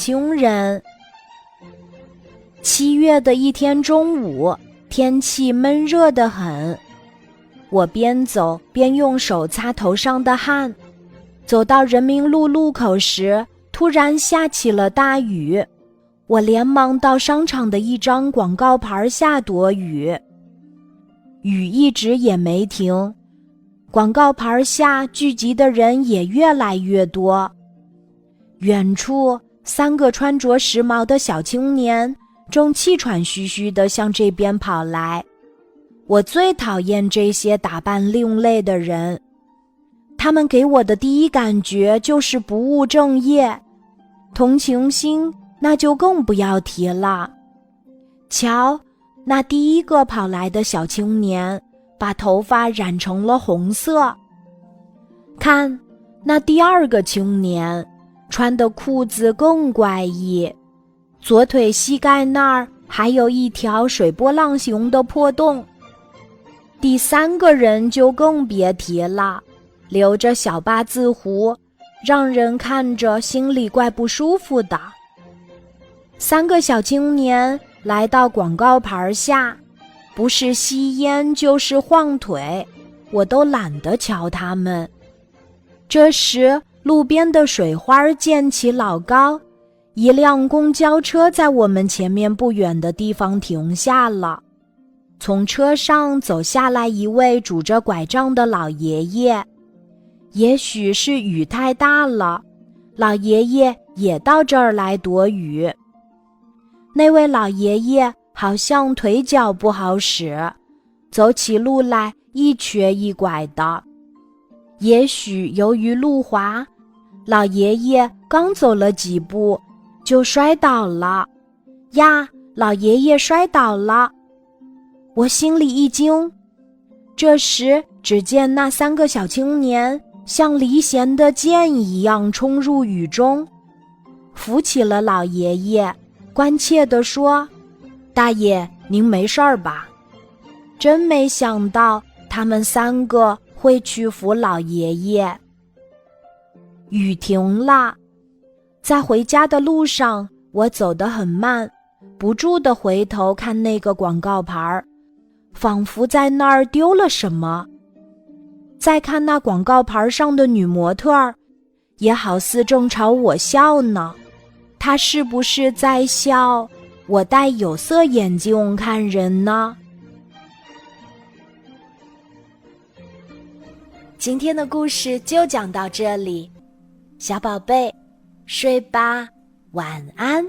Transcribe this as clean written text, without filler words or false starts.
穷人。7月的一天中午，天气闷热得很，我边走边用手擦头上的汗。走到人民路路口时，突然下起了大雨，我连忙到商场的一张广告牌下躲雨。雨一直也没停，广告牌下聚集的人也越来越多。远处3个穿着时髦的小青年正气喘吁吁地向这边跑来。我最讨厌这些打扮另类的人，他们给我的第一感觉就是不务正业，同情心那就更不要提了。瞧，那第一个跑来的小青年把头发染成了红色。看，那第2个青年穿的裤子更怪异，左腿膝盖那儿还有一条水波浪形的破洞。第3个人就更别提了，留着小八字胡，让人看着心里怪不舒服的。3个小青年来到广告牌下，不是吸烟就是晃腿，我都懒得瞧他们。这时，路边的水花溅起老高，一辆公交车在我们前面不远的地方停下了。从车上走下来一位拄着拐杖的老爷爷，也许是雨太大了，老爷爷也到这儿来躲雨。那位老爷爷好像腿脚不好使，走起路来一瘸一拐的。也许由于路滑，老爷爷刚走了几步就摔倒了。呀，老爷爷摔倒了！我心里一惊。这时，只见那3个小青年像离弦的箭一样冲入雨中，扶起了老爷爷，关切地说：“大爷，您没事儿吧？”真没想到他们3个会去扶老爷爷。雨停了，在回家的路上，我走得很慢，不住地回头看那个广告牌，仿佛在那儿丢了什么。再看那广告牌上的女模特儿，也好似正朝我笑呢。她是不是在笑我戴有色眼镜看人呢？今天的故事就讲到这里，小宝贝，睡吧，晚安。